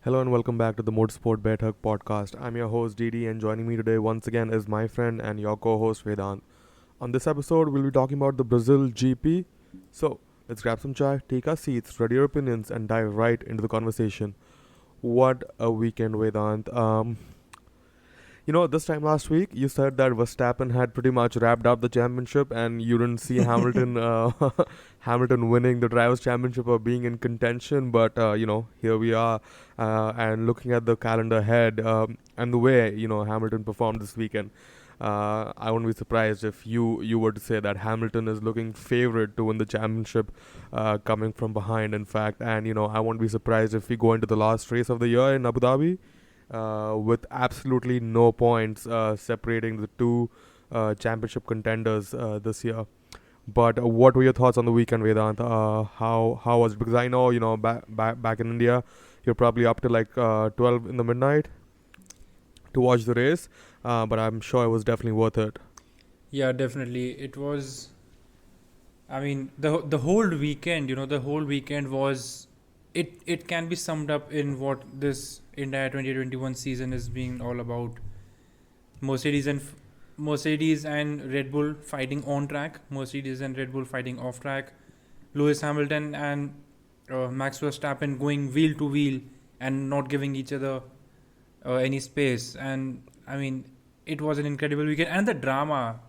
Hello and welcome back to the Motorsport Baithak podcast. I'm your host Didi, and joining me today once again is my friend and your co-host Vedant. On this episode, we'll be talking about the Brazil GP. So let's grab some chai, take our seats, ready your opinions, and dive right into the conversation. What a weekend, Vedant! This time last week, you said that Verstappen had pretty much wrapped up the championship, and you didn't see Hamilton, Hamilton winning the drivers' championship or being in contention. But here we are, and looking at the calendar ahead, and the way Hamilton performed this weekend. I wouldn't be surprised if you were to say that Hamilton is looking favorite to win the championship, coming from behind. In fact, and I won't be surprised if we go into the last race of the year in Abu Dhabi with absolutely no points separating the two championship contenders this year. But what were your thoughts on the weekend, Vedant? How was it? Because I know back in India, you're probably up to like 12 in the midnight to watch the race. But I'm sure it was definitely worth it. Yeah, definitely. It was. I mean, the whole weekend. The whole weekend was. It can be summed up in what this entire 2021 season is being all about. Mercedes and Mercedes and Red Bull fighting on track. Mercedes and Red Bull fighting off track. Lewis Hamilton and Max Verstappen going wheel to wheel and not giving each other any space. And I mean, it was an incredible weekend. And the drama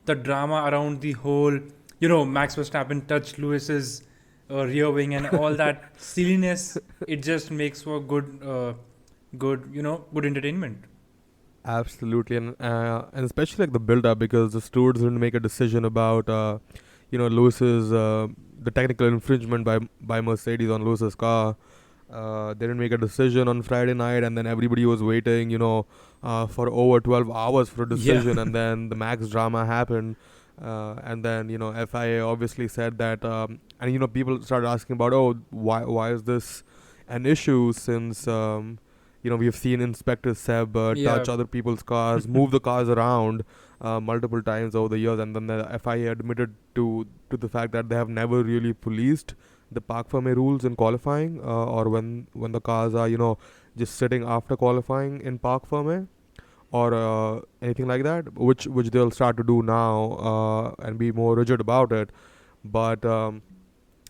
around the whole, Max Verstappen touched Lewis's rear wing and all that silliness. It just makes for good entertainment. Absolutely, and especially like the build up because the stewards didn't make a decision about Lewis's the technical infringement by Mercedes on Lewis's car. They didn't make a decision on Friday night, and then everybody was waiting, for over 12 hours for a decision, and then the Max drama happened. And then FIA obviously said that, and people started asking about, oh, why is this an issue since we've seen Inspector Seb touch other people's cars, move the cars around multiple times over the years, and then the FIA admitted to the fact that they have never really policed the park ferme rules in qualifying, or when the cars are just sitting after qualifying in park ferme, or anything like that, which they'll start to do now, and be more rigid about it. But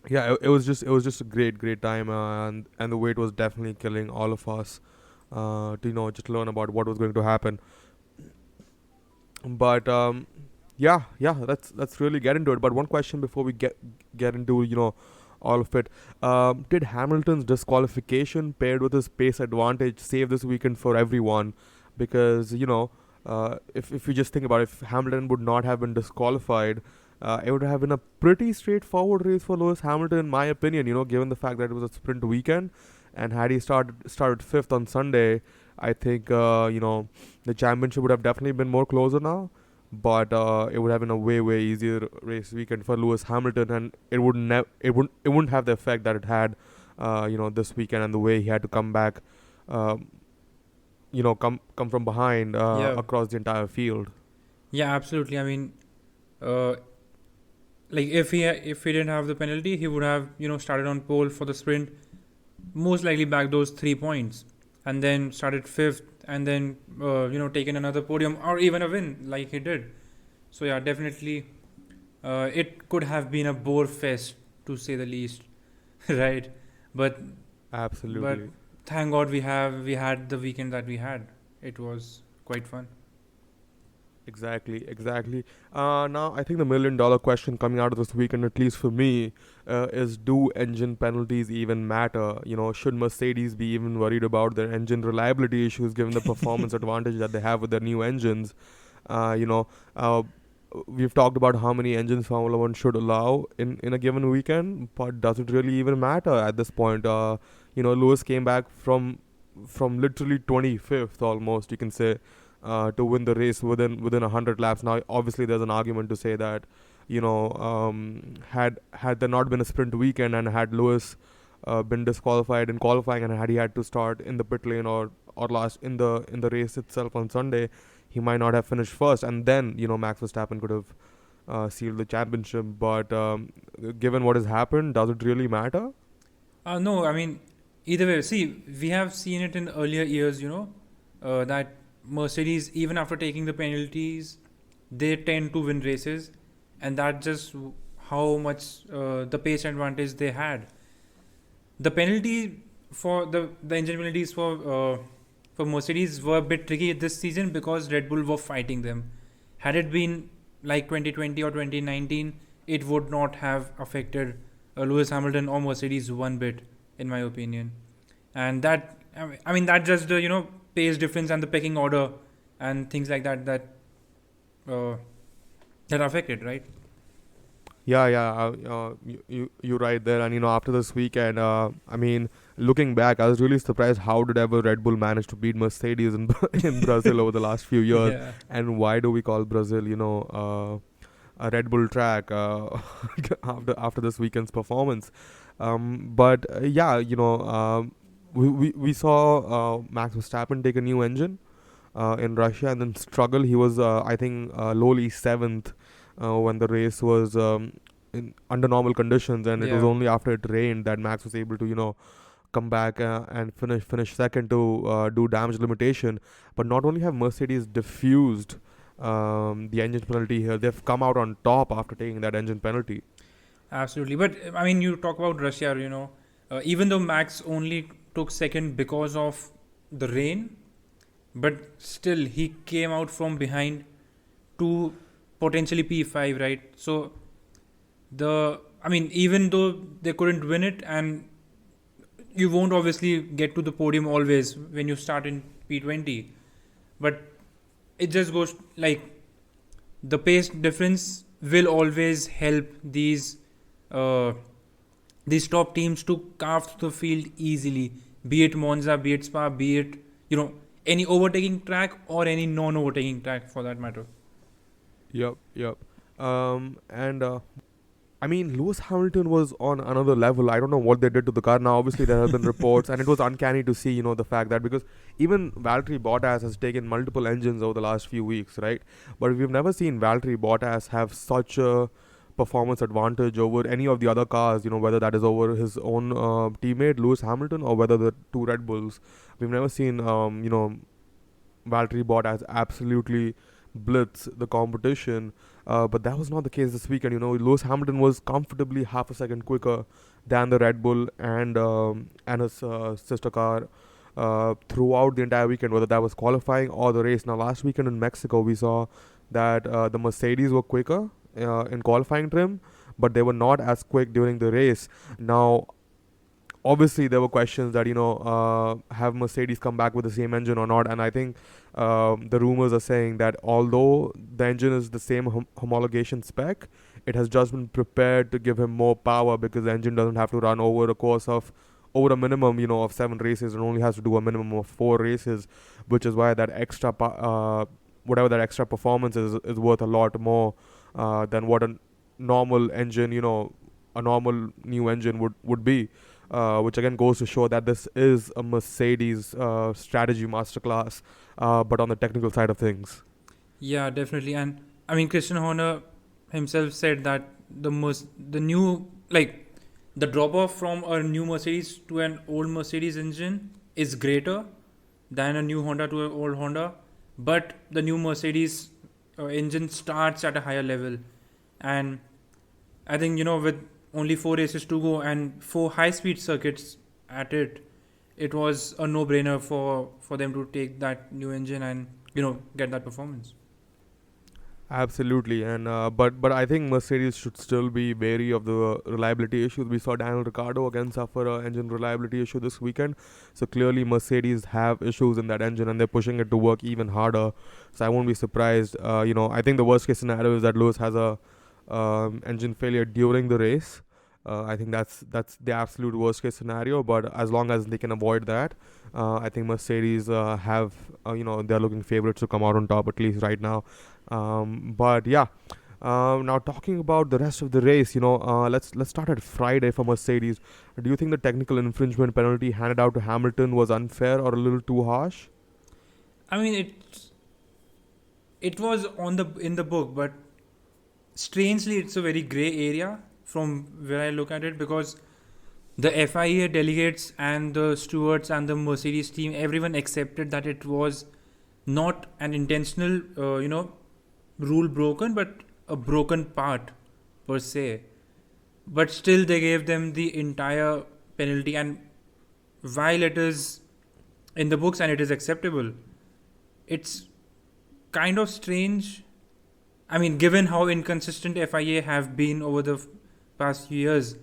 yeah, it was just a great time, and the wait was definitely killing all of us to just learn about what was going to happen. But yeah, let's really get into it. But one question before we get into all of it. Did Hamilton's disqualification paired with his pace advantage save this weekend for everyone? Because if you just think about it, if Hamilton would not have been disqualified, it would have been a pretty straightforward race for Lewis Hamilton, in my opinion. Given the fact that it was a sprint weekend, and had he started fifth on Sunday, I think the championship would have definitely been more closer now. But it would have been a way easier race weekend for Lewis Hamilton, and it wouldn't have the effect that it had, this weekend, and the way he had to come back, come from behind Yeah. across the entire field. Yeah, absolutely. I mean, uh, like if he didn't have the penalty, he would have started on pole for the sprint, most likely back those 3 points, and then started fifth, and then taken another podium or even a win like he did. So yeah, definitely, it could have been a bore fest to say the least, right? But but Absolutely. thank God we had the weekend that we had. It was quite fun. Exactly. Now, I think the $1 million question coming out of this weekend, at least for me, is, do engine penalties even matter? Should Mercedes be even worried about their engine reliability issues given the performance advantage that they have with their new engines? Uh, you know, uh, we've talked about how many engines Formula One should allow in a given weekend, but does it really even matter at this point? Lewis came back from literally 25th almost, you can say, to win the race within 100 laps. Now, obviously, there's an argument to say that had there not been a sprint weekend, and had Lewis been disqualified in qualifying, and had he had to start in the pit lane, or last in the race itself on Sunday, he might not have finished first, and then Max Verstappen could have sealed the championship. But given what has happened, does it really matter? No, I mean, Either way, see, we have seen it in earlier years, that Mercedes, even after taking the penalties, they tend to win races, and that's just how much the pace advantage they had. The penalty for the engine penalties for Mercedes were a bit tricky this season because Red Bull were fighting them. Had it been like 2020 or 2019, it would not have affected Lewis Hamilton or Mercedes one bit, in my opinion. And that, I mean, that just the pace difference and the pecking order and things like uh, that affected, right? Yeah, yeah, you're right there. And after this weekend, I mean, looking back, I was really surprised how did ever Red Bull manage to beat Mercedes in in Brazil over the last few years, Yeah. and why do we call Brazil, a Red Bull track after this weekend's performance? But yeah, we saw Max Verstappen take a new engine in Russia and then struggle. He was, I think, lowly seventh when the race was under normal conditions, and it was Yeah. only after it rained that Max was able to, come back and finish second to do damage limitation. But not only have Mercedes diffused the engine penalty here, they've come out on top after taking that engine penalty. Absolutely. But I mean, you talk about Russia, even though Max only took second because of the rain, but still he came out from behind to potentially P5, right? So I mean, even though they couldn't win it, and you won't obviously get to the podium always when you start in P20, but it just goes like the pace difference will always help uh, these top teams to carve through the field easily, be it Monza, be it Spa, be it any overtaking track or any non-overtaking track for that matter. Yep, yep. And I mean, Lewis Hamilton was on another level. I don't know what they did to the car. Now, obviously, there have been reports, and it was uncanny to see, the fact that because even Valtteri Bottas has taken multiple engines over the last few weeks, right? But we've never seen Valtteri Bottas have such a performance advantage over any of the other cars, whether that is over his own teammate, Lewis Hamilton, or whether the two Red Bulls. We've never seen, Valtteri Bottas absolutely blitz the competition. But that was not the case this weekend. Lewis Hamilton was comfortably half a second quicker than the Red Bull and his sister car throughout the entire weekend, whether that was qualifying or the race. Now, last weekend in Mexico, we saw that the Mercedes were quicker in qualifying trim, but they were not as quick during the race. Now, obviously there were questions that have Mercedes come back with the same engine or not, and I think the rumors are saying that although the engine is the same homologation spec, it has just been prepared to give him more power because the engine doesn't have to run over a minimum of 7 races and only has to do a minimum of 4 races, which is why that whatever that extra performance is worth a lot more than what a normal engine, a normal new engine would be, which again goes to show that this is a Mercedes strategy masterclass, but on the technical side of things. Yeah, definitely. And I mean, Christian Horner himself said that the new the drop off from a new Mercedes to an old Mercedes engine is greater than a new Honda to an old Honda, but the new Mercedes engine starts at a higher level, and I think with only 4 races to go and 4 high-speed circuits at it, it was a no-brainer for them to take that new engine and get that performance. Absolutely, and but I think Mercedes should still be wary of the reliability issues. We saw Daniel Ricciardo again suffer a engine reliability issue this weekend, so clearly Mercedes have issues in that engine, and they're pushing it to work even harder. So I won't be surprised. I think the worst case scenario is that Lewis has a engine failure during the race. I think that's the absolute worst case scenario. But as long as they can avoid that, I think Mercedes have they're looking favorites to come out on top at least right now. But yeah. Now talking about the rest of the race, let's start at Friday for Mercedes. Do you think the technical infringement penalty handed out to Hamilton was unfair or a little too harsh? I mean, it was in the book, but strangely, it's a very gray area from where I look at it because the FIA delegates and the stewards and the Mercedes team, everyone accepted that it was not an intentional, rule broken, but a broken part per se. But still, they gave them the entire penalty. And while it is in the books and it is acceptable, it's kind of strange. I mean, given how inconsistent FIA have been over the past few years,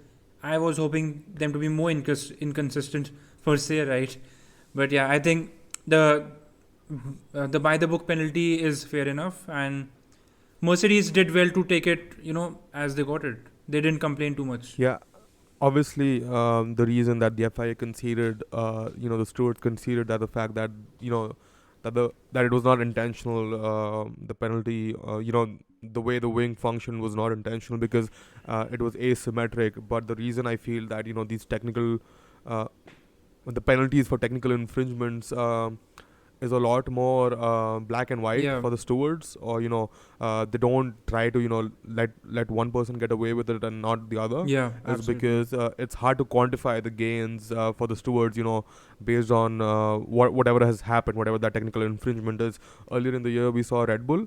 I was hoping them to be more inconsistent per se, right? But yeah, I think the by the book penalty is fair enough, and Mercedes did well to take it, as they got it. They didn't complain too much. Yeah, obviously, the reason that the FIA conceded, the stewards conceded that the fact that that it was not intentional, the penalty, the way the wing function was not intentional because it was asymmetric. But the reason I feel that these technical, uh, the penalties for technical infringements. Is a lot more black and white Yeah, for the stewards, or they don't try to let one person get away with it and not the other, yeah, is absolutely. because it's hard to quantify the gains for the stewards, based on whatever has happened, whatever that technical infringement is. Earlier in the year we saw Red Bull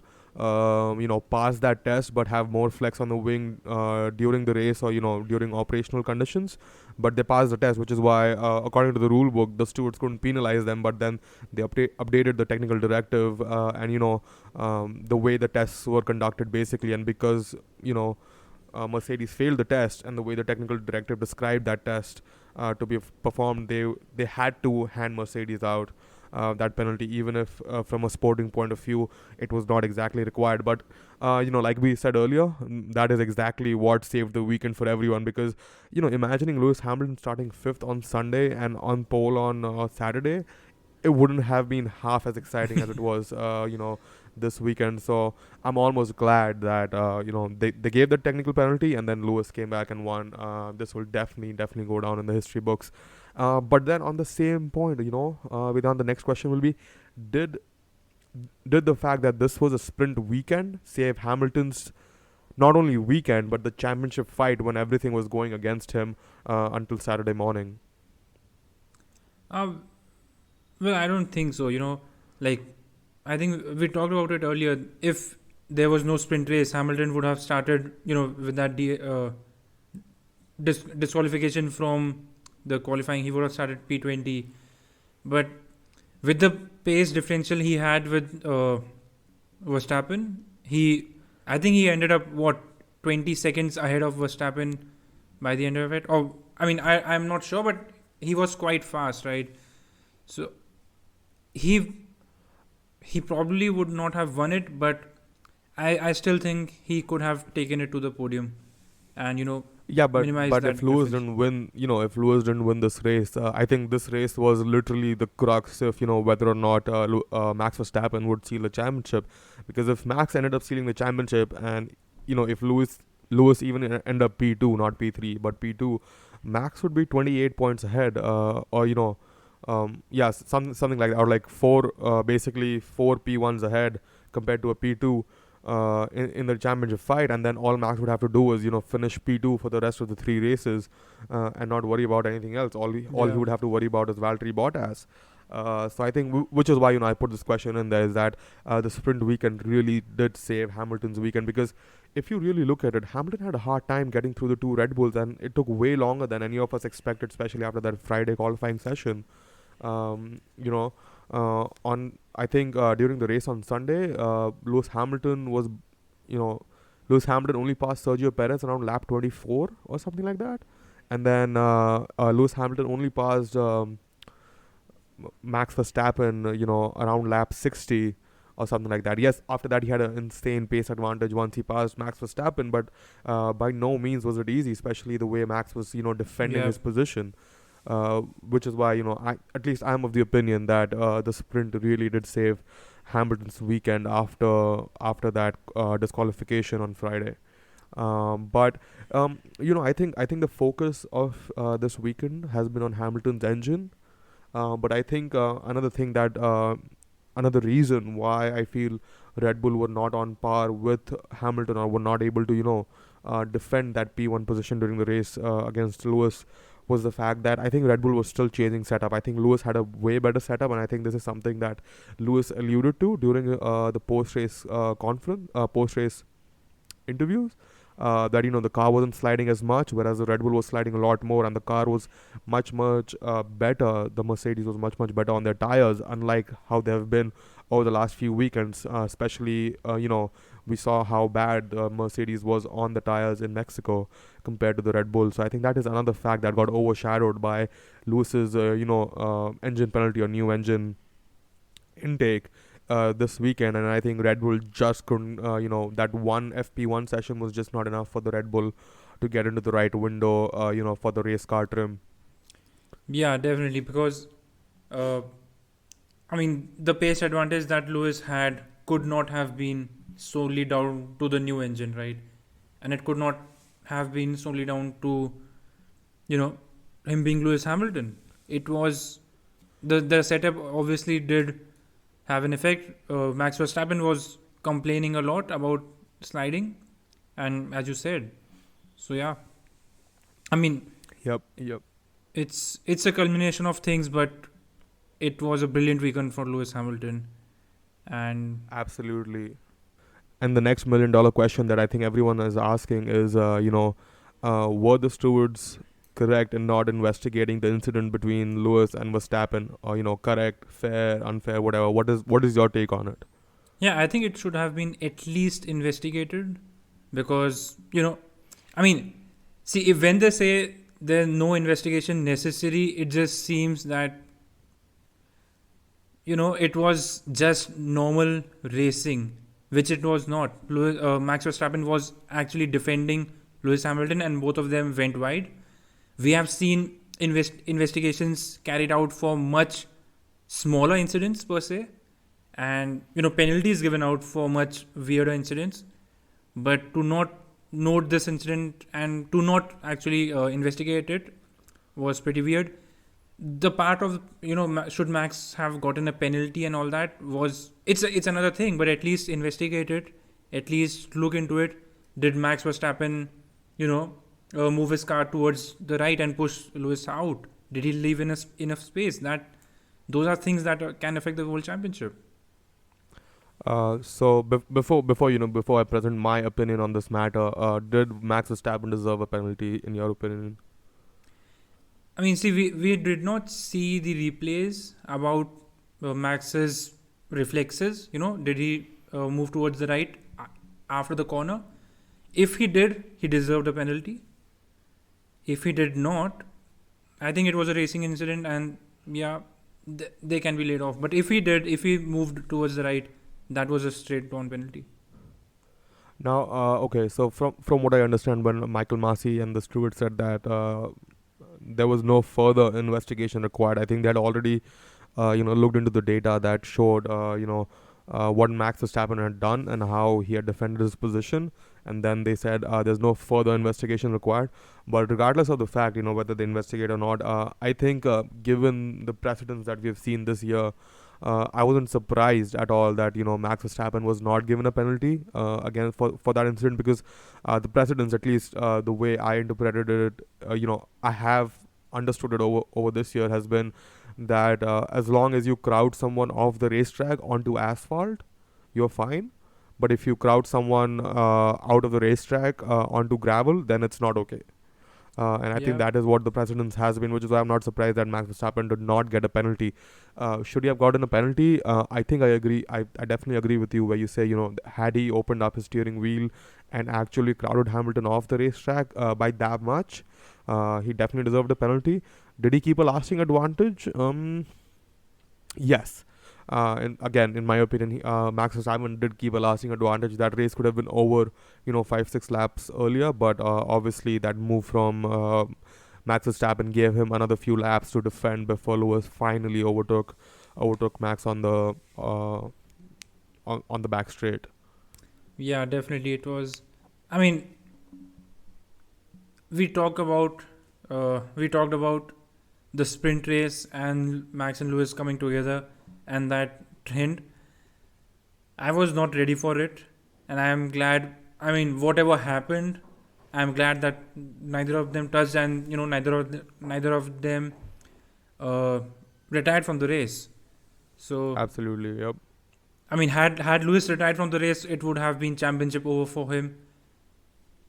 pass that test but have more flex on the wing during the race, or during operational conditions, but they passed the test, which is why according to the rule book the stewards couldn't penalize them. But then they updated the technical directive, and the way the tests were conducted basically, and because Mercedes failed the test, and the way the technical directive described that test to be performed, they had to hand Mercedes out that penalty, even if from a sporting point of view it was not exactly required. But like we said earlier, that is exactly what saved the weekend for everyone, because imagining Lewis Hamilton starting fifth on Sunday and on pole on Saturday, it wouldn't have been half as exciting as it was, this weekend. So I'm almost glad that they gave the technical penalty, and then Lewis came back and won. This will definitely go down in the history books. But then on the same point, Vedant, the next question will be: Did the fact that this was a sprint weekend save Hamilton's not only weekend but the championship fight when everything was going against him until Saturday morning? Um, well, I don't think so. Like, I think we talked about it earlier. If there was no sprint race, Hamilton would have started, with that disqualification from the qualifying. He would have started P20. But with the pace differential he had with Verstappen, I think he ended up 20 seconds ahead of Verstappen by the end of it. Or I mean, I'm not sure, but he was quite fast, right? So he he probably would not have won it, but I still think he could have taken it to the podium and Yeah, but minimize if that Lewis difference. didn't win, if Lewis didn't win this race, I think this race was literally the crux of whether or not Max Verstappen would seal the championship, because if Max ended up sealing the championship, and if Lewis even end up P2, not P3 but P2, Max would be 28 points ahead, or yeah, something like that, or like basically four P1s ahead compared to a P2 in the championship fight. And then all Max would have to do is finish P2 for the rest of the three races, and not worry about anything else. All he Yeah. would have to worry about is Valtteri Bottas. So I think which is why I put this question in there, is that the sprint weekend really did save Hamilton's weekend, because if you really look at it, Hamilton had a hard time getting through the two Red Bulls, and it took way longer than any of us expected, especially after that Friday qualifying session. On I think during the race on Sunday, you know, Lewis Hamilton only passed Sergio Perez around lap 24 or something like that, and then Lewis Hamilton only passed Max Verstappen, around lap 60 or something like that. Yes, after that he had an insane pace advantage once he passed Max Verstappen, but by no means was it easy, especially the way Max was, defending Yeah. his position. Which is why at least I'm of the opinion that the sprint really did save Hamilton's weekend after that disqualification on Friday. But I think the focus of this weekend has been on Hamilton's engine. But I think another reason why I feel Red Bull were not on par with Hamilton, or were not able to defend that P1 position during the race against Lewis, was the fact that I think Red Bull was still changing setup. I think Lewis had a way better setup, and I think this is something that Lewis alluded to during the post-race conference, post-race interviews. That the car wasn't sliding as much, whereas the Red Bull was sliding a lot more, and the car was much better. The Mercedes was much better on their tires, unlike how they have been over the last few weekends. Especially, we saw how bad Mercedes was on the tires in Mexico compared to the Red Bull. So I think that is another fact that got overshadowed by Lewis's engine penalty or new engine intake this weekend, and I think Red Bull just couldn't. That one FP1 session was just not enough for the Red Bull to get into the right window. For the race car trim. Yeah, definitely, because the pace advantage that Lewis had could not have been solely down to the new engine, right? And it could not have been solely down to, him being Lewis Hamilton. It was the setup obviously did have an effect. Max Verstappen was complaining a lot about sliding, and as you said, so yeah, I mean, Yep. it's a culmination of things, but it was a brilliant weekend for Lewis Hamilton, and Absolutely. And the next $1 million question that I think everyone is asking is, were the stewards correct in not investigating the incident between Lewis and Verstappen? Or correct, fair, unfair, whatever. What is your take on it? yeah, I think it should have been at least investigated, because I mean, see, if when they say there's no investigation necessary, it just seems that it was just normal racing, which it was not. Max Verstappen was actually defending Lewis Hamilton, and both of them went wide. We have seen investigations carried out for much smaller incidents per se, and penalties given out for much weirder incidents. But to not note this incident and to not actually investigate it was pretty weird. The part of should Max have gotten a penalty and all that was it's another thing, but at least investigate it, at least look into it. Did Max Verstappen move his car towards the right and push Lewis out? Did he leave enough space? That those are things that can affect the world championship. Before I present my opinion on this matter, did Max Verstappen deserve a penalty in your opinion? I mean, see, we did not see the replays about Max's reflexes. Did he move towards the right after the corner? If he did, he deserved a penalty. If he did not, I think it was a racing incident, and yeah, they can be laid off. But if he moved towards the right, that was a straight on penalty. Now, okay, so from what I understand, when Michael Massey and the steward said that there was no further investigation required, I think they had already, looked into the data that showed, what Max Verstappen had done and how he had defended his position, and then they said there's no further investigation required. But regardless of the fact, whether they investigate or not, I think given the precedents that we have seen this year, I wasn't surprised at all that Max Verstappen was not given a penalty again for that incident, because the precedents, at least the way I interpreted it, I have understood it over this year, has been that as long as you crowd someone off the racetrack onto asphalt, you're fine. But if you crowd someone out of the racetrack onto gravel, then it's not okay. And I think Yeah. that is what the precedence has been, which is why I'm not surprised that Max Verstappen did not get a penalty. Should he have gotten a penalty? I think I agree. I definitely agree with you where you say, had he opened up his steering wheel and actually crowded Hamilton off the racetrack by that much, he definitely deserved a penalty. Did he keep a lasting advantage? Yes. And again, in my opinion, Max Verstappen did keep a lasting advantage. That race could have been over, 5-6 laps earlier, but obviously that move from Max Verstappen gave him another few laps to defend before Lewis finally overtook Max on the on the back straight. Yeah, definitely. It was. I mean, we talk about we talked about the sprint race and Max and Lewis coming together and that trend. I was not ready for it, and I am glad. I mean, whatever happened, I'm glad that neither of them touched, and neither of them uh, retired from the race. So Absolutely. Yep. I mean, had Lewis retired from the race, it would have been championship over for him,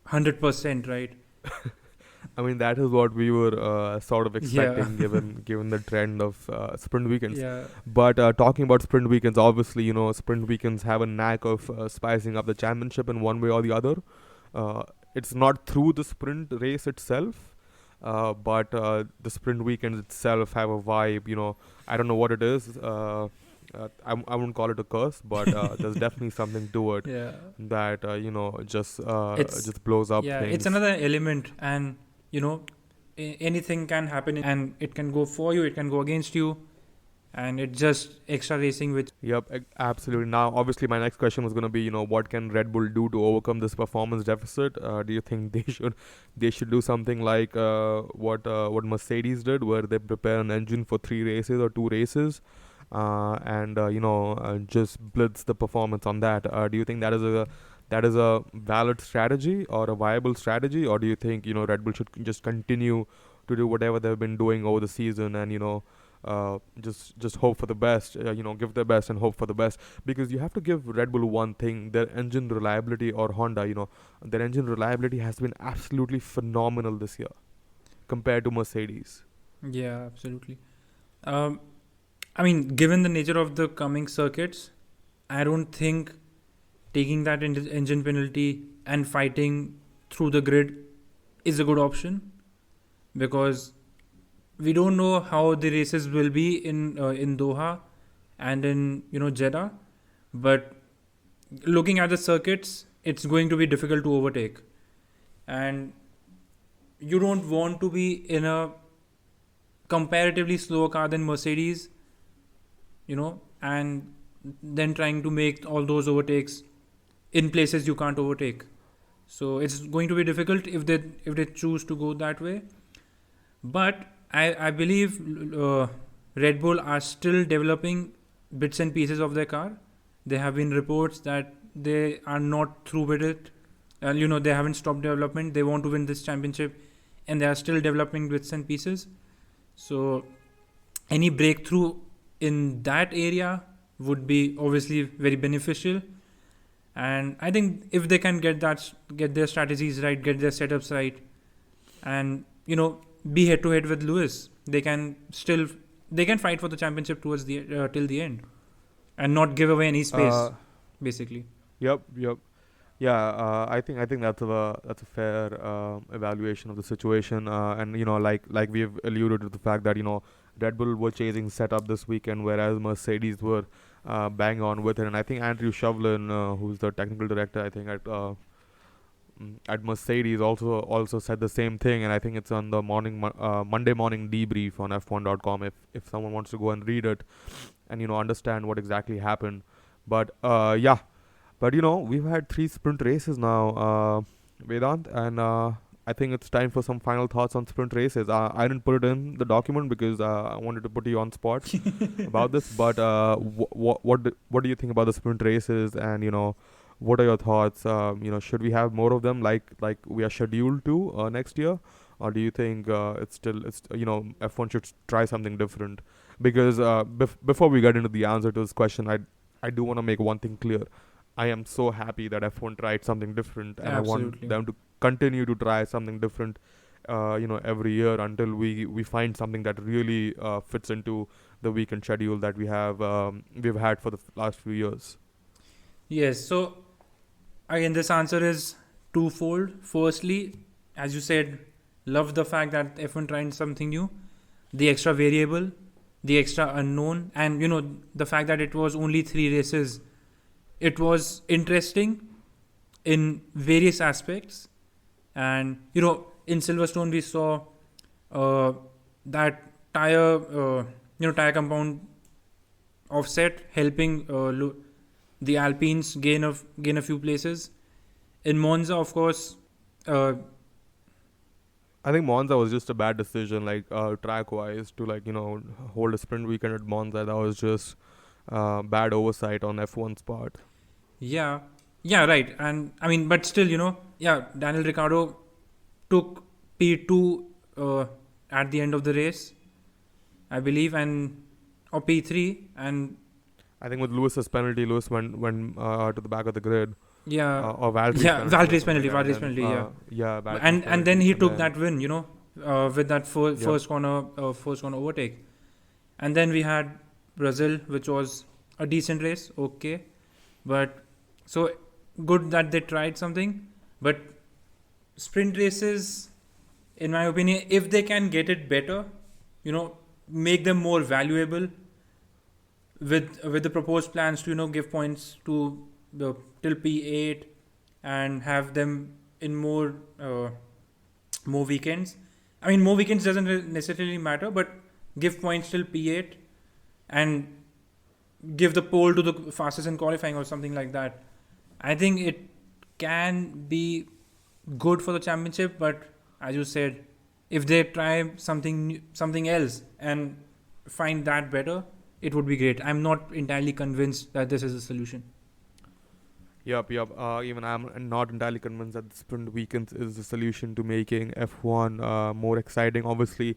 100%, right? I mean, that is what we were sort of Yeah, expecting, given the trend of sprint weekends. yeah, But talking about sprint weekends, obviously, sprint weekends have a knack of spicing up the championship in one way or the other. Uh, it's not through the sprint race itself, but the sprint weekends itself have a vibe. I don't know what it is. I wouldn't call it a curse, but there's definitely something to it yeah. that It's just blows up yeah, it's things. another element, and anything can happen, and it can go for you, it can go against you, and it's just extra racing, which Yep, absolutely. Now, obviously, my next question was going to be, what can Red Bull do to overcome this performance deficit? Do you think they should do something like what Mercedes did, where they prepare an engine for 3 races or 2 races, and just blitz the performance on that? Do you think that is a valid strategy or a viable strategy, or do you think Red Bull should just continue to do whatever they've been doing over the season and just hope for the best, give their best and hope for the best, because you have to give Red Bull one thing: their engine reliability, or Honda, their engine reliability has been absolutely phenomenal this year compared to Mercedes. yeah, absolutely. um I mean, given the nature of the coming circuits, I don't think taking that engine penalty and fighting through the grid is a good option, because we don't know how the races will be in Doha and in Jeddah, but looking at the circuits, it's going to be difficult to overtake, and you don't want to be in a comparatively slower car than Mercedes, and then trying to make all those overtakes in places you can't overtake. So it's going to be difficult if they choose to go that way. But I believe Red Bull are still developing bits and pieces of their car. There have been reports that they are not through with it, and they haven't stopped development. They want to win this championship, and they are still developing bits and pieces. So any breakthrough in that area would be obviously very beneficial. And I think if they can get their strategies right, get their setups right, and be head to head with Lewis, they can fight for the championship towards the till the end, and not give away any space, uh basically. yep. Yeah, I think that's a fair evaluation of the situation, and like we've alluded to the fact that Red Bull were chasing setup this weekend, whereas Mercedes were bang on with it, and I think Andrew Shovlin, who's the technical director, I think at Mercedes, also said the same thing, and I think it's on the Monday morning debrief on F1.com if someone wants to go and read it and understand what exactly happened. But yeah, but we've had 3 sprint races now, Vedant, and I think it's time for some final thoughts on sprint races. I didn't put it in the document because I wanted to put you on spot about this. But what do you think about the sprint races? And what are your thoughts? Should we have more of them, like we are scheduled to next year, or do you think it's F1 should try something different? Because before we get into the answer to this question, I do want to make one thing clear. I am so happy that F1 tried something different, and I want Absolutely. them to continue to try something different, every year until we find something that really fits into the weekend schedule that we've had for the last few years. Yes. So again, this answer is twofold. Firstly, as you said, love the fact that F1 tried something new, the extra variable, the extra unknown, and the fact that it was only 3 races. It was interesting in various aspects, and in Silverstone we saw uh, that tire compound offset helping the Alpines gain a few places. In Monza, of course, uh, I think Monza was just a bad decision, like track wise, to hold a sprint weekend at Monza. That was just bad oversight on F1's part. yeah, yeah, right. And I mean, but still, yeah, Daniel Ricciardo took P2 at the end of the race, I believe, and or P3, and I think with Lewis's penalty, Lewis went to the back of the grid. yeah, Or Valtteri's penalty or Valtteri's something penalty, like that. Valtteri's And penalty, then, yeah, yeah, Valtteri's and then penalty. he And took then, that win, with that yep, first corner overtake, and then we had Brazil, which was a decent race, okay, but so good that they tried something, but sprint races, in my opinion, if they can get it better, make them more valuable with the proposed plans to give points to the till P8 and have them in more weekends. I mean, more weekends doesn't necessarily matter, but give points till P8 and give the pole to the fastest in qualifying or something like that. I think it can be good for the championship, but as you said, if they try something else and find that better, it would be great. I'm not entirely convinced that this is a solution. yep. Even I'm not entirely convinced that the sprint weekends is the solution to making F1 more exciting. Obviously,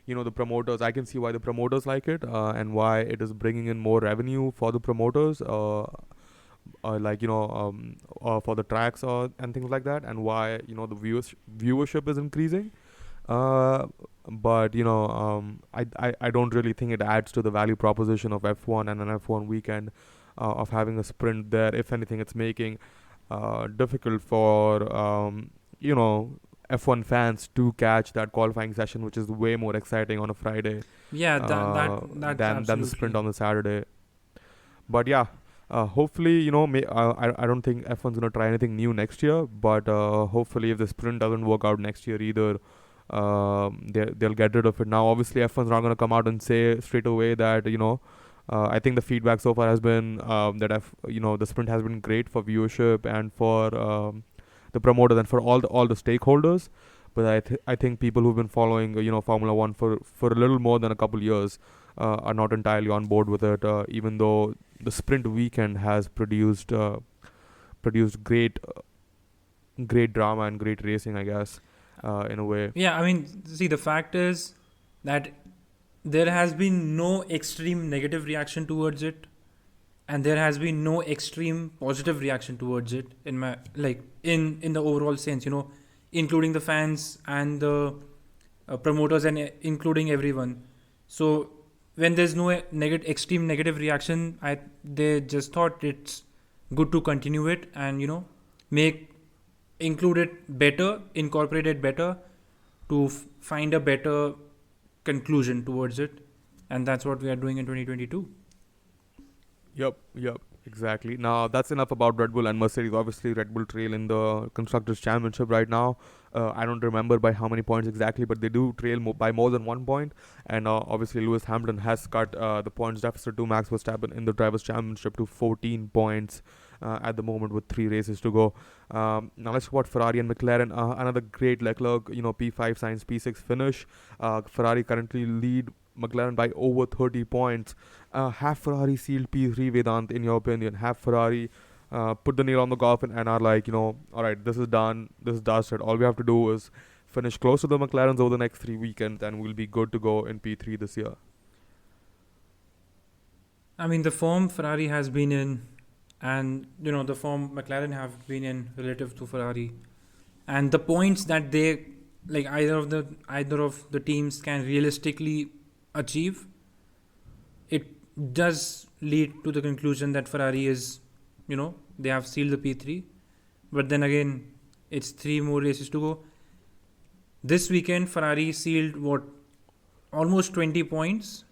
the promoters. I can see why the promoters like it, and why it is bringing in more revenue for the promoters. For the tracks and things like that, and why the viewership is increasing. Uh, but I don't really think it adds to the value proposition of F1 and an F1 weekend, of having a sprint there. If anything, it's making difficult for F1 fans to catch that qualifying session, which is way more exciting on a Friday Yeah, that's than the sprint absolutely. on the Saturday. But yeah, hopefully, I don't think F1's gonna try anything new next year. But hopefully, if the sprint doesn't work out next year either, they'll get rid of it. Now, obviously, F1's not gonna come out and say straight away that I think the feedback so far has been that the sprint has been great for viewership and for the promoters and for all the stakeholders. But I think people who've been following Formula One for a little more than a couple years are not entirely on board with it. Even though the sprint weekend has produced great drama and great racing, I guess, in a way. Yeah, I mean, see, the fact is that there has been no extreme negative reaction towards it, and there has been no extreme positive reaction towards it in my in the overall sense, including the fans and the promoters and including everyone. So when there's no extreme negative reaction, they just thought it's good to continue it and make include it better, incorporate it better to find a better conclusion towards it, and that's what we are doing in 2022. Yep, exactly. Now that's enough about Red Bull and Mercedes. Obviously, Red Bull trail in the constructors' championship right now. I don't remember by how many points exactly, but they do trail by more than 1 point. And obviously, Lewis Hamilton has cut the points deficit to Max Verstappen in the drivers' championship to 14 points at the moment with 3 races to go. Now let's talk about Ferrari and McLaren. Another great Leclerc, P5 Sainz P6 finish. Ferrari currently lead McLaren by over 30 points. Have Ferrari sealed P3, Vedant, in your opinion? Have Ferrari put the nail on the coffin and are like, all right, this is done, this is dusted. All we have to do is finish close to the McLarens over the next 3 weekends and we'll be good to go in P3 this year? I mean, the form Ferrari has been in, and the form McLaren have been in relative to Ferrari, and the points that they either of the teams can realistically achieve, it does lead to the conclusion that Ferrari is, they have sealed the P3. But then again, it's 3 more races to go. This weekend, Ferrari sealed almost 20 points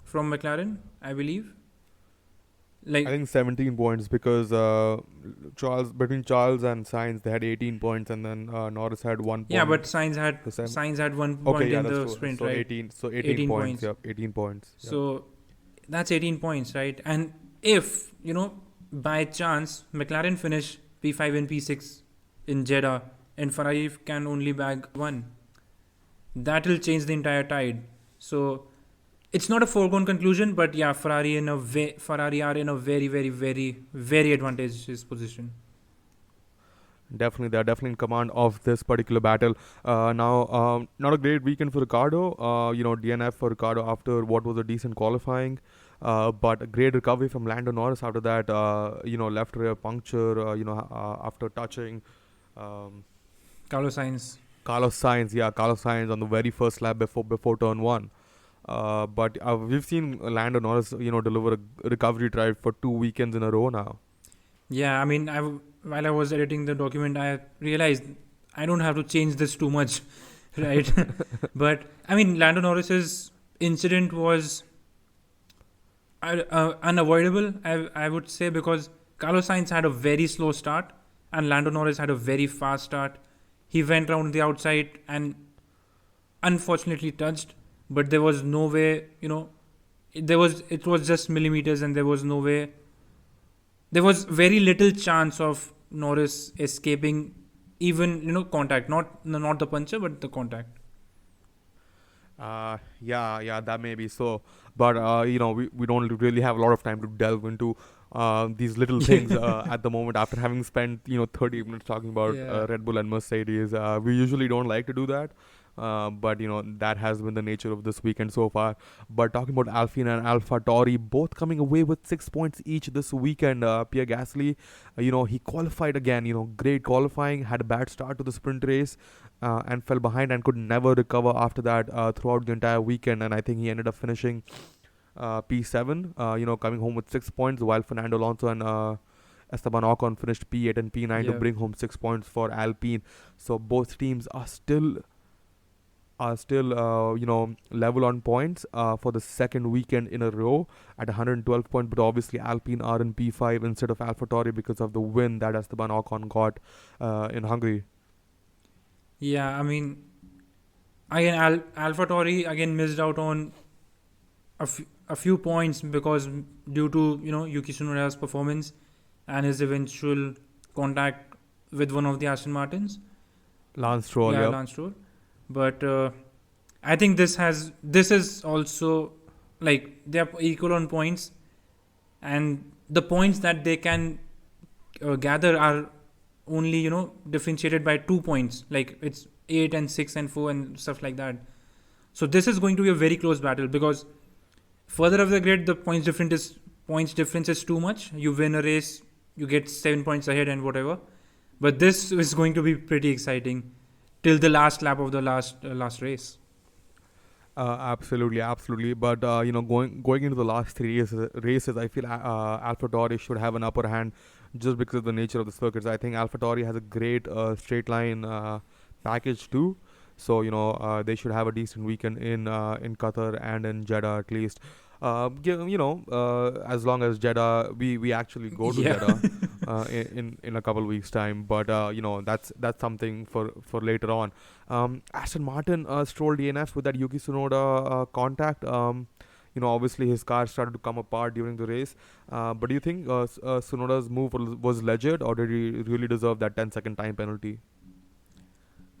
from McLaren, I believe. I think 17 points because between Charles and Sainz they had 18 points, and then Norris had 1 point. Yeah, but Sainz had 1 point in the true. sprint, So right? 18 points. Yep, 18 points. Yep. So that's 18 points, right? And if, by chance, McLaren finish P5 and P6 in Jeddah and Ferrari can only bag 1, that will change the entire tide. So it's not a foregone conclusion, but yeah, Ferrari are in a very, very, very, very advantageous position. Definitely, they're definitely in command of this particular battle. Not a great weekend for Ricardo. DNF for Ricardo after what was a decent qualifying, but a great recovery from Lando Norris after that. Left rear puncture. After touching um, Carlos Sainz. Carlos Sainz on the very first lap before turn one. But we've seen Lando Norris, deliver a recovery drive for 2 weekends in a row now. Yeah, I mean, while I was editing the document, I realized I don't have to change this too much, right? But I mean, Lando Norris's incident was unavoidable, I would say, because Carlos Sainz had a very slow start and Lando Norris had a very fast start. He went around the outside and unfortunately touched, but there was no way, it was just millimeters, and there was no way, there was very little chance of Norris escaping even contact, not the puncher but the contact. Yeah, that may be so. But, we don't really have a lot of time to delve into these little things at the moment after having spent, 30 minutes talking about Yeah. Red Bull and Mercedes. We usually don't like to do that. But that has been the nature of this weekend so far. But talking about Alpine and Alpha Tauri, both coming away with 6 points each this weekend. Pierre Gasly, he qualified again. Great qualifying, had a bad start to the sprint race, and fell behind and could never recover after that throughout the entire weekend. And I think he ended up finishing P7. Coming home with 6 points, while Fernando Alonso and Esteban Ocon finished P8 and P9 to Yeah. bring home 6 points for Alpine. So both teams are still level on points for the second weekend in a row at 112 points, but obviously Alpine are in P5 instead of AlphaTauri because of the win that Esteban Ocon got in Hungary. Yeah, I mean, again, AlphaTauri again missed out on a few points because due to Yuki Tsunoda's performance and his eventual contact with one of the Aston Martins. Lance Stroll, Yeah, yep. Lance Stroll. But I think this is also, like, they are equal on points, and the points that they can gather are only differentiated by 2 points, like it's 8 and 6 and 4 and stuff like that. So this is going to be a very close battle because further up the grid the points difference is too much. You win a race, you get 7 points ahead and whatever, but this is going to be pretty exciting till the last lap of the last race. Absolutely. But going into the last three races, I feel AlphaTauri should have an upper hand just because of the nature of the circuits. I think AlphaTauri has a great straight line package too. So they should have a decent weekend in Qatar and in Jeddah at least. As long as Jeddah, we actually go to Yeah. Jeddah in a couple of weeks time. But that's something for later on. Aston Martin Stroll DNF with that Yuki Tsunoda contact. Obviously his car started to come apart during the race. But do you think Tsunoda's move was legit, or did he really deserve that 10-second time penalty?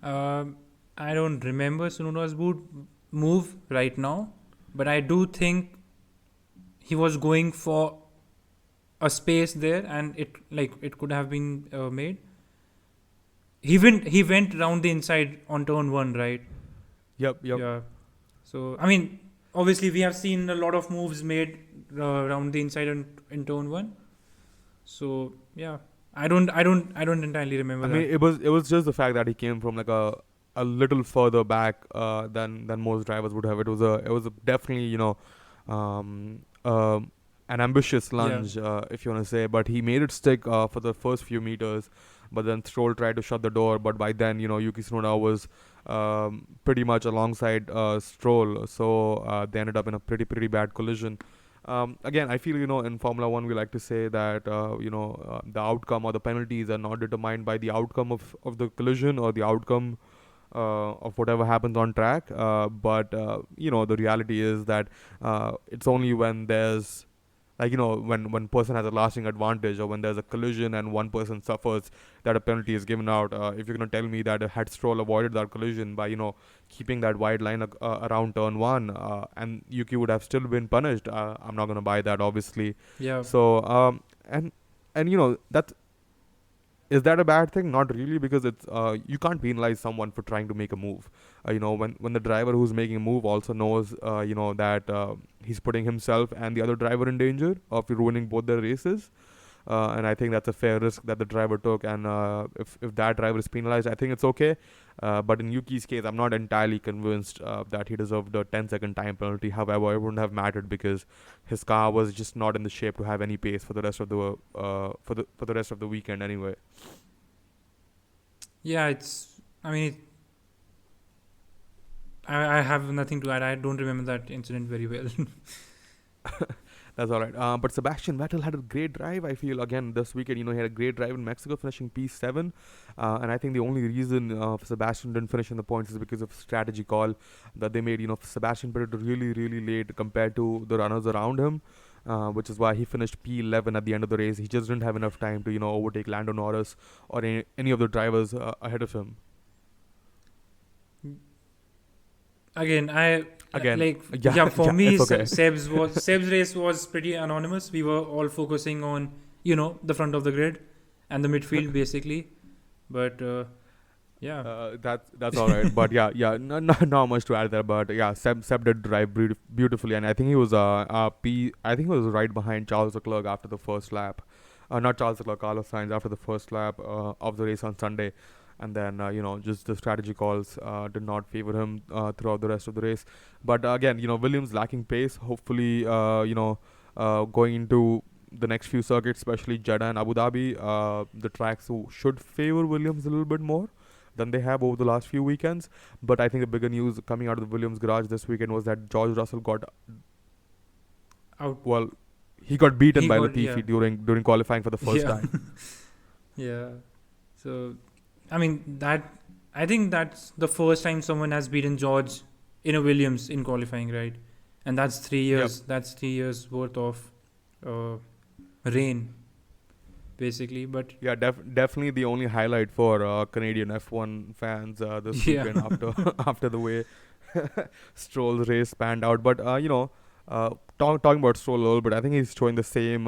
I don't remember Sunoda's move right now, but I do think he was going for a space there, and it could have been made. He went around the inside on turn one, right? Yep. Yeah. So I mean, obviously we have seen a lot of moves made around the inside in turn one. So yeah, I don't entirely remember I that. mean, it was just the fact that he came from like a little further back than most drivers would have. It was definitely um, um, an ambitious lunge, if you want to say, but he made it stick for the first few meters. But then Stroll tried to shut the door, but by then Yuki Tsunoda was pretty much alongside Stroll, so they ended up in a pretty bad collision. Again, I feel in Formula One we like to say that the outcome or the penalties are not determined by the outcome of the collision or the outcome of whatever happens on track. But the reality is that it's only when there's when person has a lasting advantage, or when there's a collision and one person suffers, that a penalty is given out. If you're gonna tell me that had Stroll avoided that collision by keeping that wide line around turn one, and Yuki would have still been punished, I'm not gonna buy that, obviously. Yeah. So and that's Is that a bad thing? Not really, because it's you can't penalize someone for trying to make a move. When the driver who's making a move also knows that he's putting himself and the other driver in danger of ruining both their races. And I think that's a fair risk that the driver took. And if that driver is penalized, I think it's okay. But in Yuki's case, I'm not entirely convinced that he deserved a 10-second time penalty. However, it wouldn't have mattered because his car was just not in the shape to have any pace for the rest of the for the rest of the weekend anyway. Yeah, it's. I mean, I have nothing to add. I don't remember that incident very well. That's all right. But Sebastian Vettel had a great drive. I feel again this weekend. He had a great drive in Mexico, finishing P7. And I think the only reason Sebastian didn't finish in the points is because of strategy call that they made. Sebastian pitted really, really late compared to the runners around him, which is why he finished P11 at the end of the race. He just didn't have enough time to overtake Lando Norris or any of the drivers ahead of him. Again, for yeah, me, it's okay. Seb's race was pretty anonymous. We were all focusing on the front of the grid and the midfield basically, but yeah, that's all right. But yeah, not much to add there. But yeah, Seb did drive beautifully, and I think he was I think he was right behind Charles Leclerc after the first lap. Not Charles Leclerc, Carlos Sainz after the first lap of the race on Sunday. And then just the strategy calls did not favor him throughout the rest of the race. But again, Williams lacking pace. Hopefully, going into the next few circuits, especially Jeddah and Abu Dhabi, the tracks should favor Williams a little bit more than they have over the last few weekends. But I think the bigger news coming out of the Williams garage this weekend was that George Russell got out. Well, he got beaten by Latifi during qualifying for the first time. Yeah. So, I mean, I think that's the first time someone has beaten George in a Williams in qualifying, right? And that's 3 years. Yep. That's 3 years worth of reign, basically. But yeah, definitely the only highlight for Canadian F1 fans this weekend after the way Stroll's race panned out. But talking about Stroll a little bit, I think he's showing the same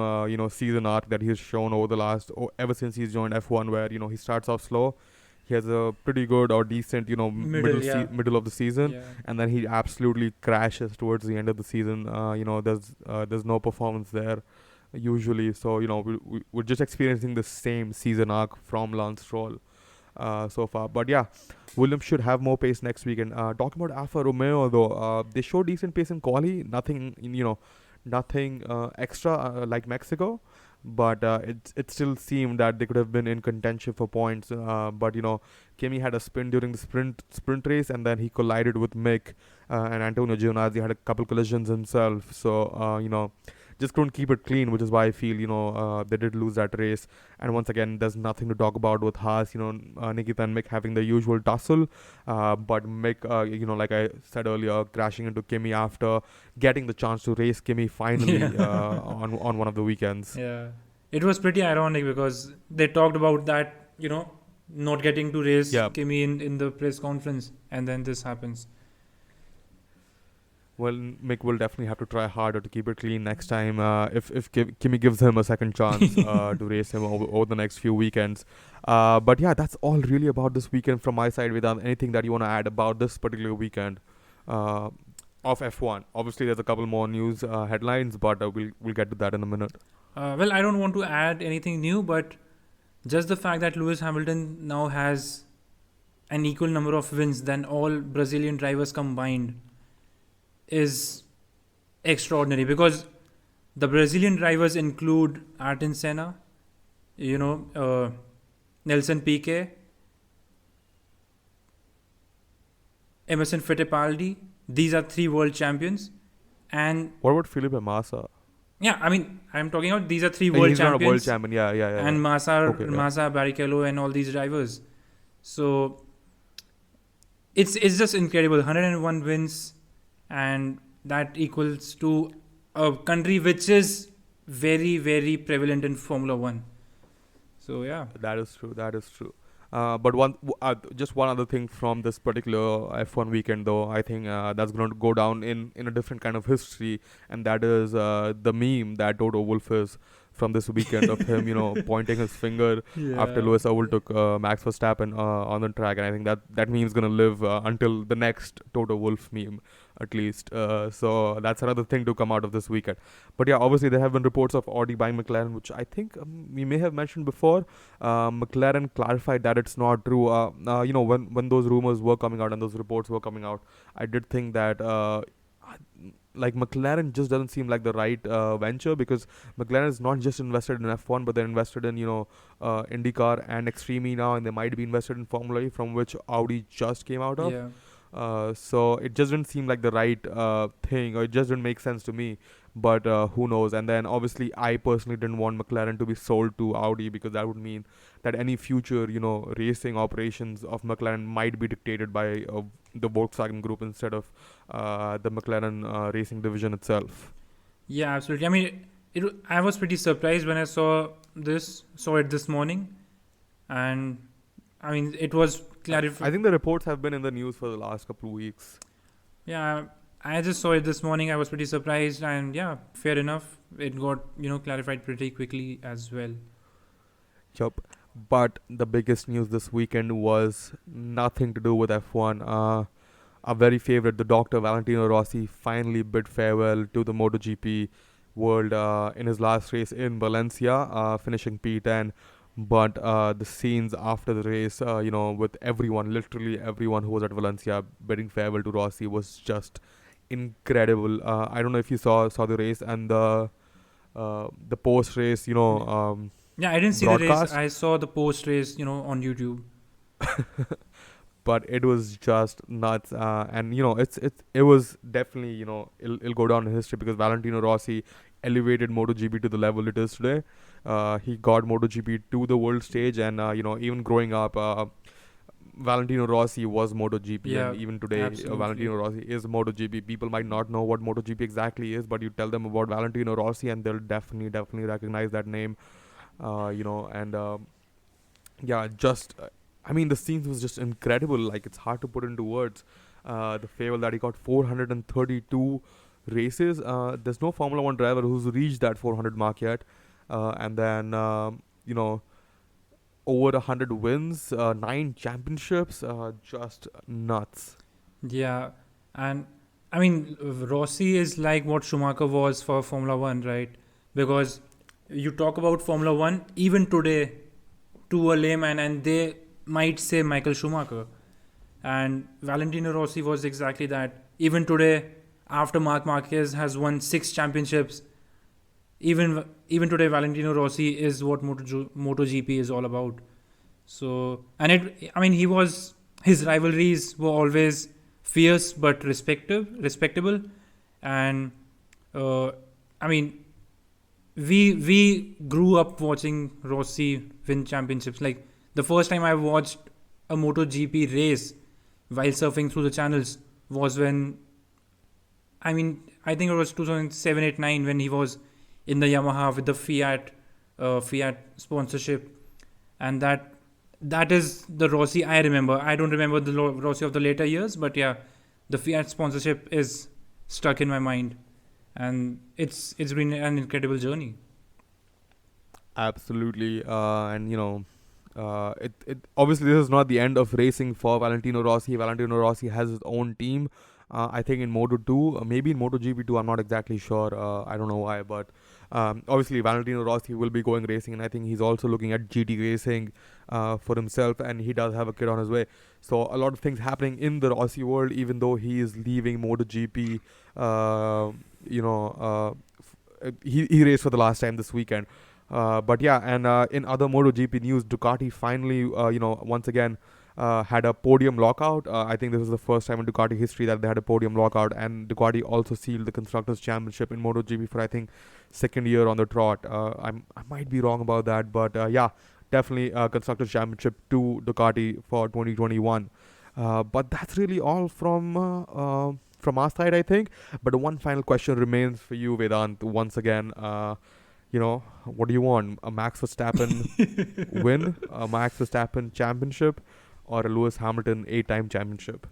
season arc that he's shown over the last ever since he's joined F1, where he starts off slow. He has a pretty good or decent middle of the season, and then he absolutely crashes towards the end of the season. There's no performance there usually, so we're just experiencing the same season arc from Lance Stroll so far. But yeah, Williams should have more pace next weekend. Talking about Alfa Romeo though, they show decent pace in quali, nothing extra like Mexico, but it still seemed that they could have been in contention for points. But Kimi had a spin during the sprint race, and then he collided with Mick, and Antonio Giovinazzi had a couple collisions himself. So just couldn't keep it clean, which is why I feel they did lose that race. And once again, there's nothing to talk about with Haas. Nikita and Mick having the usual tussle, but Mick, like I said earlier, crashing into Kimi after getting the chance to race Kimi finally on one of the weekends. Yeah, it was pretty ironic because they talked about that, not getting to race Kimi in the press conference, and then this happens. Well, Mick will definitely have to try harder to keep it clean next time if Kimi gives him a second chance to race him over the next few weekends. But yeah, that's all really about this weekend from my side. Without anything that you want to add about this particular weekend of F1. Obviously, there's a couple more news headlines, but we'll get to that in a minute. Well, I don't want to add anything new, but just the fact that Lewis Hamilton now has an equal number of wins than all Brazilian drivers combined is extraordinary, because the Brazilian drivers include Ayrton Senna, Nelson Piquet, Emerson Fittipaldi. These are 3 world champions. And what about Felipe Massa? Yeah, I mean, I'm talking about these are 3 world champions. He's not a world champion, yeah. And Massa, Barrichello, and all these drivers. So it's just incredible. 101 wins. And that equals to a country which is very, very prevalent in Formula 1. So, yeah. That is true. But just one other thing from this particular F1 weekend, though, I think that's going to go down in a different kind of history, and that is the meme that Toto Wolff is from this weekend of him, pointing his finger after Lewis overtook Max Verstappen on the track, and I think that meme is gonna live until the next Toto Wolff meme, at least. So that's another thing to come out of this weekend. But yeah, obviously there have been reports of Audi buying McLaren, which I think we may have mentioned before. McLaren clarified that it's not true. When those rumors were coming out and those reports were coming out, I did think that like McLaren just doesn't seem like the right venture, because McLaren is not just invested in F1, but they're invested in IndyCar and Extreme now, and they might be invested in Formula E, from which Audi just came out of. So it just didn't seem like the right thing, or it just didn't make sense to me. But who knows? And then obviously I personally didn't want McLaren to be sold to Audi, because that would mean that any future racing operations of McLaren might be dictated by the Volkswagen Group instead of the McLaren racing division itself. Yeah, absolutely. I mean, I was pretty surprised when I saw it this morning, and I mean, it was clarified. I think the reports have been in the news for the last couple of weeks. Yeah, I just saw it this morning. I was pretty surprised, and yeah, fair enough. It got clarified pretty quickly as well. Yup. But the biggest news this weekend was nothing to do with F1. Our very favorite, the Doctor Valentino Rossi, finally bid farewell to the MotoGP world in his last race in Valencia, finishing P10. But the scenes after the race, with everyone, literally everyone who was at Valencia bidding farewell to Rossi, was just incredible. I don't know if you saw the race and the post race, Yeah, I didn't see broadcast. the race. I saw the post race, on YouTube. But it was just nuts, and it was definitely it'll go down in history, because Valentino Rossi elevated MotoGP to the level it is today. He got MotoGP to the world stage, and even growing up, Valentino Rossi was MotoGP, Yeah, and even today, Valentino Rossi is MotoGP. People might not know what MotoGP exactly is, but you tell them about Valentino Rossi, and they'll definitely recognize that name. I mean, the scenes was just incredible. Like, it's hard to put into words. The farewell that he got, 432 races. There's no Formula One driver who's reached that 400 mark yet. And then, over 100 wins, 9 championships, just nuts. Yeah, and I mean, Rossi is like what Schumacher was for Formula One, right? Because you talk about Formula One, even today, to a layman, and they might say Michael Schumacher. And Valentino Rossi was exactly that. Even today, after Marc Marquez has won 6 championships, even today, Valentino Rossi is what MotoGP is all about. So, and his rivalries were always fierce but respectable. And I mean, we grew up watching Rossi win championships. Like, the first time I watched a MotoGP race while surfing through the channels was when, I think it was 2007, 8, 9, when he was in the Yamaha with the Fiat sponsorship, and that is the Rossi I remember. I don't remember the Rossi of the later years, but yeah, the Fiat sponsorship is stuck in my mind, and it's been an incredible journey. Absolutely. It obviously, this is not the end of racing for Valentino Rossi. Valentino Rossi has his own team. I think in Moto 2, maybe in MotoGP 2, I'm not exactly sure. I don't know why, but obviously Valentino Rossi will be going racing, and I think he's also looking at GT racing for himself, and he does have a kid on his way. So a lot of things happening in the Rossi world, even though he is leaving MotoGP. He raced for the last time this weekend. But yeah, and in other MotoGP news, Ducati finally, once again, had a podium lockout. I think this is the first time in Ducati history that they had a podium lockout, and Ducati also sealed the Constructors' Championship in MotoGP for, I think, second year on the trot. I might be wrong about that, but yeah, definitely Constructors' Championship to Ducati for 2021. But that's really all from our side, I think. But one final question remains for you, Vedant, once again. What do you want? A Max Verstappen win? A Max Verstappen championship? Or a Lewis Hamilton 8-time championship?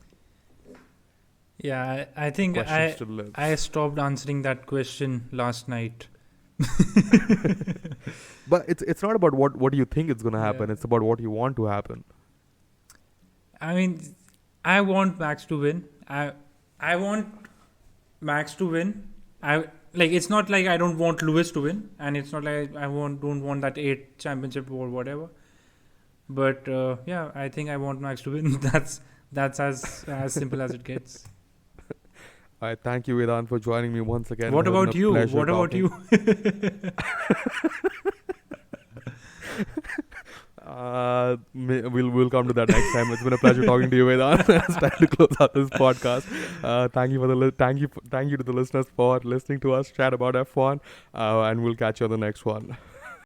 Yeah, I think I stopped answering that question last night. But it's not about what you think is gonna happen. Yeah. It's about what you want to happen. I mean, I want Max to win. I want Max to win. It's not like I don't want Lewis to win, and it's not like I don't want that 8 championship or whatever. But yeah, I think I want Max to win. That's as simple as it gets. I thank you, Vedant, for joining me once again. What It has about been a you? pleasure What about talking. you? We'll come to that next time. It's been a pleasure talking to you, Vedant. It's time to close out this podcast. Thank you for thank you to the listeners for listening to us chat about F1, and we'll catch you on the next one.